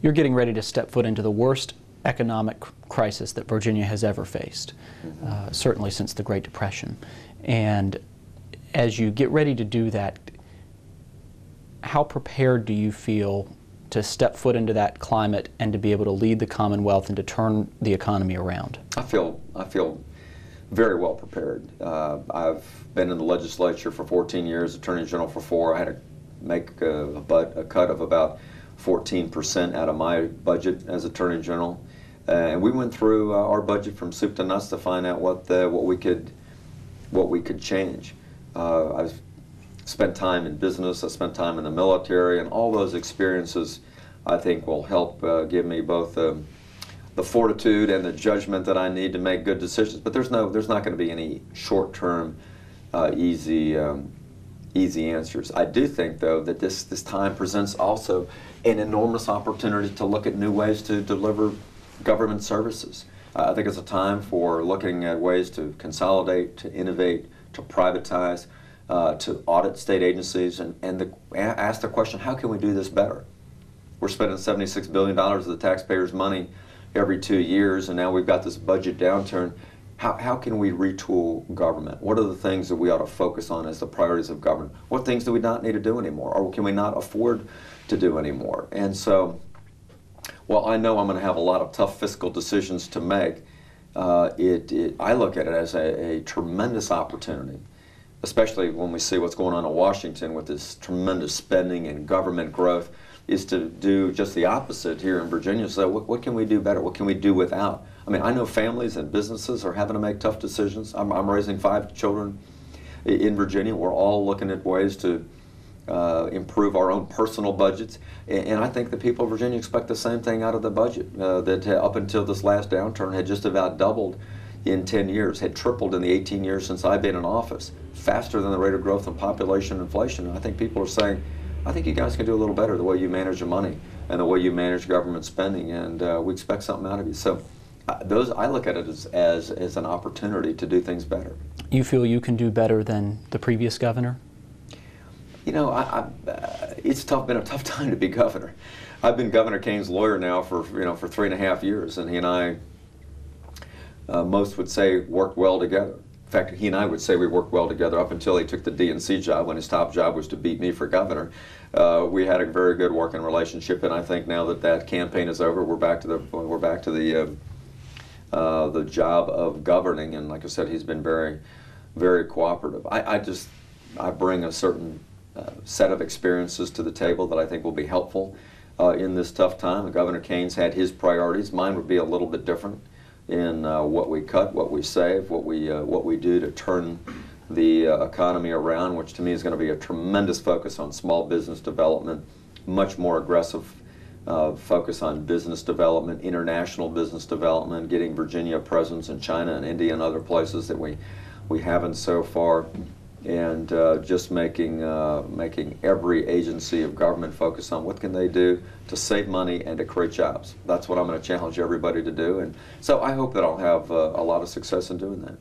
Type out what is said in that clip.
You're getting ready to step foot into the worst economic crisis that Virginia has ever faced, certainly since the Great Depression. And as you get ready to do that, how prepared do you feel to step foot into that climate and to be able to lead the Commonwealth and to turn the economy around? I feel very well prepared. I've been in the legislature for 14 years, Attorney General for 4. I had to make a cut of about 14% out of my budget as Attorney General. And we went through our budget from soup to nuts to find out what we could change. I've spent time in business, I spent time in the military, and all those experiences I think will help give me both the fortitude and the judgment that I need to make good decisions. But there's not going to be any short-term, easy answers. I do think, though, that this time presents also an enormous opportunity to look at new ways to deliver government services. I think it's a time for looking at ways to consolidate, to innovate, to privatize, to audit state agencies, and ask the question, how can we do this better? We're spending $76 billion of the taxpayers' money every 2 years, and now we've got this budget downturn. How can we retool government? What are the things that we ought to focus on as the priorities of government? What things do we not need to do anymore, or can we not afford to do anymore? And so, while I know I'm going to have a lot of tough fiscal decisions to make, I look at it as a tremendous opportunity, especially when we see what's going on in Washington with this tremendous spending and government growth, is to do just the opposite here in Virginia. So what can we do better? What can we do without? I mean, I know families and businesses are having to make tough decisions. I'm raising 5 children in Virginia. We're all looking at ways to improve our own personal budgets. And I think the people of Virginia expect the same thing out of the budget, that up until this last downturn had just about doubled in 10 years, had tripled in the 18 years since I've been in office, faster than the rate of growth in population inflation. And I think people are saying, I think you guys can do a little better the way you manage your money and the way you manage government spending, and we expect something out of you. So I look at it as an opportunity to do things better. You feel you can do better than the previous governor? You know, it's been a tough time to be governor. I've been Governor Kane's lawyer now for 3.5 years, and he and I, most would say, worked well together. In fact, he and I would say we worked well together up until he took the DNC job, when his top job was to beat me for governor. We had a very good working relationship, and I think now that campaign is over, we're back to the job of governing. And like I said, he's been very, very cooperative. I bring a certain set of experiences to the table that I think will be helpful in this tough time. And Governor Kane's had his priorities. Mine would be a little bit different in what we cut, what we save, what we do to turn the economy around, which to me is going to be a tremendous focus on small business development, much more aggressive focus on business development, international business development, getting Virginia a presence in China and India and other places that we haven't so far, and just making every agency of government focus on what can they do to save money and to create jobs. That's what I'm going to challenge everybody to do, and so I hope that I'll have a lot of success in doing that.